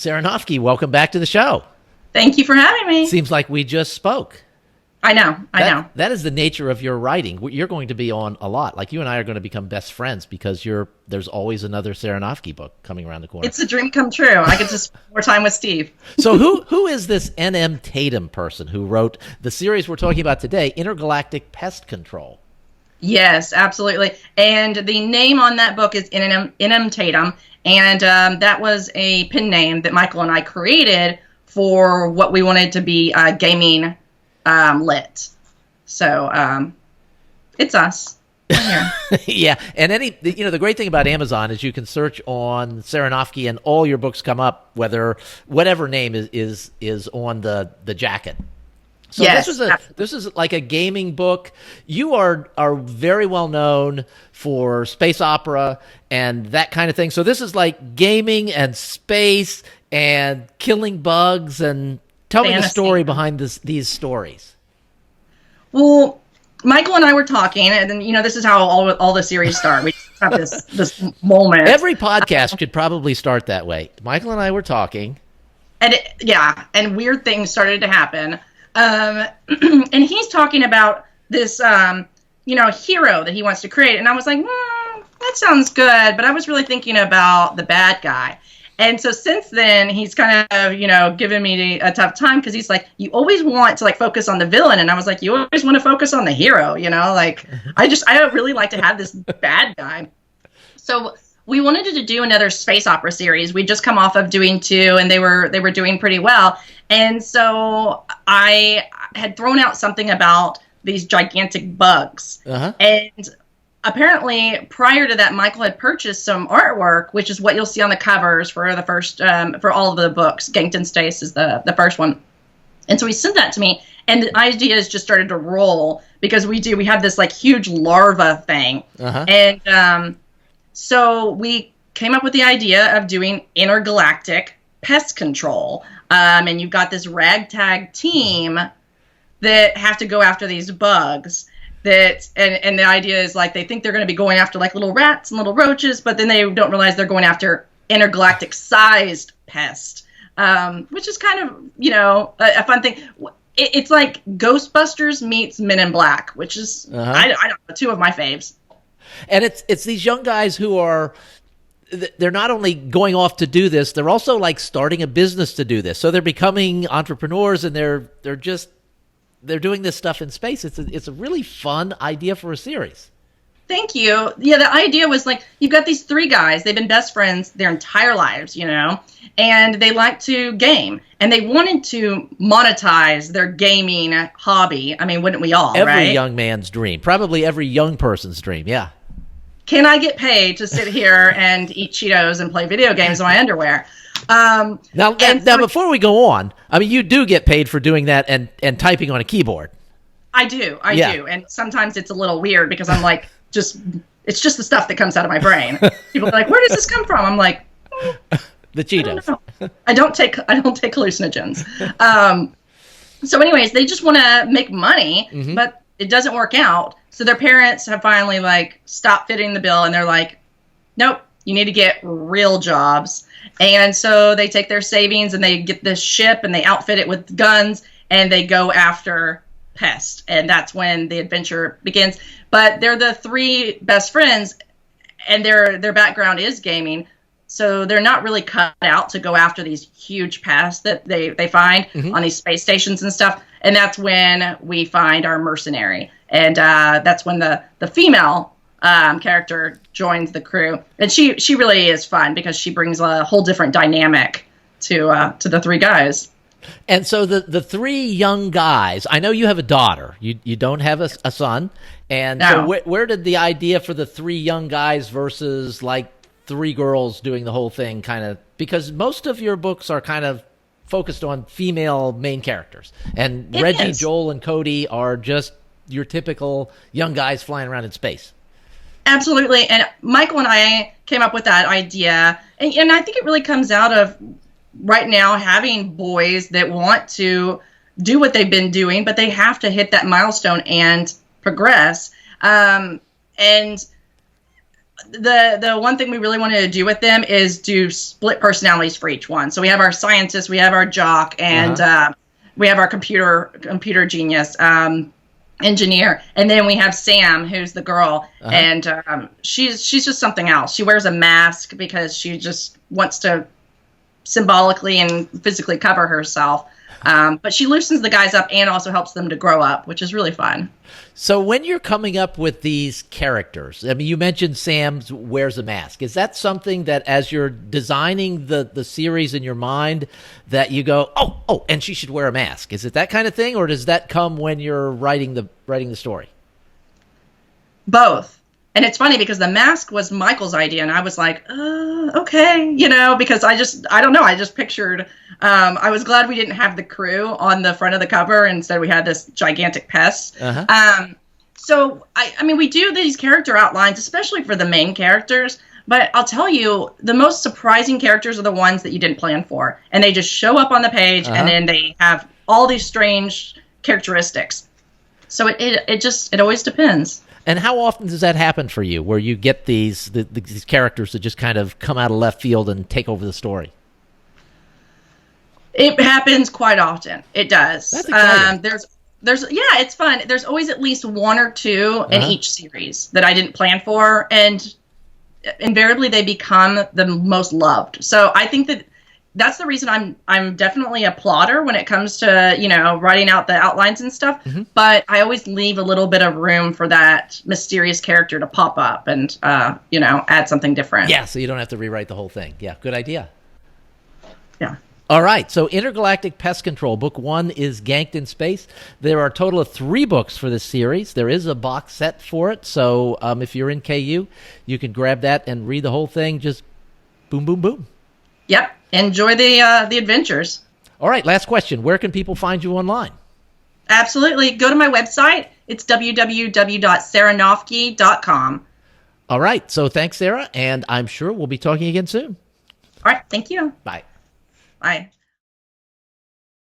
Sarah Noffke, welcome back to the show. Thank you for having me. Seems like we just spoke. I know. That is the nature of your writing. You're going to be on a lot. Like you and I are going to become best friends because there's always another Sarah Noffke book coming around the corner. It's a dream come true. I get to spend more time with Steve. So who is this N.M. Tatum person who wrote the series we're talking about today, Intergalactic Pest Control? Yes, absolutely. And the name on that book is N.M. Tatum. And that was a pen name that Michael and I created for what we wanted to be gaming lit. So it's us. We're here. Yeah, and the great thing about Amazon is you can search on Sarah Noffke and all your books come up, whatever name is on the jacket. So yes, this is like a gaming book. You are very well known for space opera and that kind of thing. So this is like gaming and space and killing bugs, and tell me the story behind these stories. Well, Michael and I were talking, and then this is how all the series start. We just have this moment. Every podcast could probably start that way. Michael and I were talking, and weird things started to happen. And he's talking about this, hero that he wants to create. And I was like, that sounds good. But I was really thinking about the bad guy. And so since then, he's kind of, given me a tough time because he's like, you always want to focus on the villain. And I was like, you always want to focus on the hero, I don't really like to have this bad guy. So we wanted to do another space opera series. We'd just come off of doing 2, and they were doing pretty well. And so I had thrown out something about these gigantic bugs. Uh-huh. And apparently, prior to that, Michael had purchased some artwork, which is what you'll see on the covers for the first, for all of the books. Gangked In Space is the first one. And so he sent that to me, and the ideas just started to roll because we have this huge larva thing. Uh-huh. And so we came up with the idea of doing Intergalactic Pest Control. And you've got this ragtag team that have to go after these bugs. And the idea is they think they're going to be going after little rats and little roaches, but then they don't realize they're going after intergalactic sized pests, which is kind of, a fun thing. It's like Ghostbusters meets Men in Black, which is, I don't know, 2 of my faves. And it's these young guys who they're not only going off to do this, they're also starting a business to do this. So they're becoming entrepreneurs, and they're doing this stuff in space. It's a really fun idea for a series. Thank you. Yeah, the idea was you've got these 3 guys. They've been best friends their entire lives, and they like to game, and they wanted to monetize their gaming hobby. I mean, wouldn't we all? Every young man's dream, probably every young person's dream. Yeah. Can I get paid to sit here and eat Cheetos and play video games in my underwear? Now, before we go on, I mean, you do get paid for doing that and typing on a keyboard. I do. And sometimes it's a little weird because I'm it's just the stuff that comes out of my brain. People are like, where does this come from? I'm like, the Cheetos. I don't take hallucinogens. So anyways, they just want to make money, but it doesn't work out. So their parents have finally stopped fitting the bill, and they're like, nope, you need to get real jobs. And so they take their savings and they get this ship and they outfit it with guns and they go after pests. And that's when the adventure begins. But they're the 3 best friends, and their background is gaming. So they're not really cut out to go after these huge pests that they find on these space stations and stuff. And that's when we find our mercenary. And that's when the female character joins the crew. And she really is fun because she brings a whole different dynamic to the 3 guys. And so the 3 young guys, I know you have a daughter. You don't have a son. And no. So where did the idea for the 3 young guys versus 3 girls doing the whole thing because most of your books are kind of focused on female main characters. And Reggie, Joel, and Cody are just your typical young guys flying around in space. Absolutely. And Michael and I came up with that idea. And I think it really comes out of right now having boys that want to do what they've been doing, but they have to hit that milestone and progress. And the one thing we really wanted to do with them is do split personalities for each one. So we have our scientist, we have our jock, and we have our computer genius engineer, and then we have Sam, who's the girl, and she's just something else. She wears a mask because she just wants to symbolically and physically cover herself. But she loosens the guys up and also helps them to grow up, which is really fun. So when you're coming up with these characters, I mean, you mentioned Sam wears a mask. Is that something that as you're designing the series in your mind that you go, oh, and she should wear a mask? Is it that kind of thing, or does that come when you're writing the story? Both. And it's funny because the mask was Michael's idea, and I was like, okay, because I don't know. I just pictured, I was glad we didn't have the crew on the front of the cover. Instead, we had this gigantic pest. So, I mean, we do these character outlines, especially for the main characters. But I'll tell you, the most surprising characters are the ones that you didn't plan for. And they just show up on the page, and then they have all these strange characteristics. So it always depends. And how often does that happen for you, where you get these characters that just kind of come out of left field and take over the story? It happens quite often. It does. That's exciting. It's fun. There's always at least one or two in each series that I didn't plan for, and invariably they become the most loved. So I think that's the reason I'm definitely a plotter when it comes to, writing out the outlines and stuff. But I always leave a little bit of room for that mysterious character to pop up and, add something different. Yeah, so you don't have to rewrite the whole thing. Yeah, good idea. Yeah. All right, so Intergalactic Pest Control, book 1 is Gangked In Space. There are a total of 3 books for this series. There is a box set for it, so if you're in KU, you can grab that and read the whole thing. Just boom, boom, boom. Yep. Enjoy the adventures. All right, last question. Where can people find you online? Absolutely. Go to my website. It's www.sarahnoffke.com. All right, so thanks, Sarah, and I'm sure we'll be talking again soon. All right, thank you. Bye. Bye.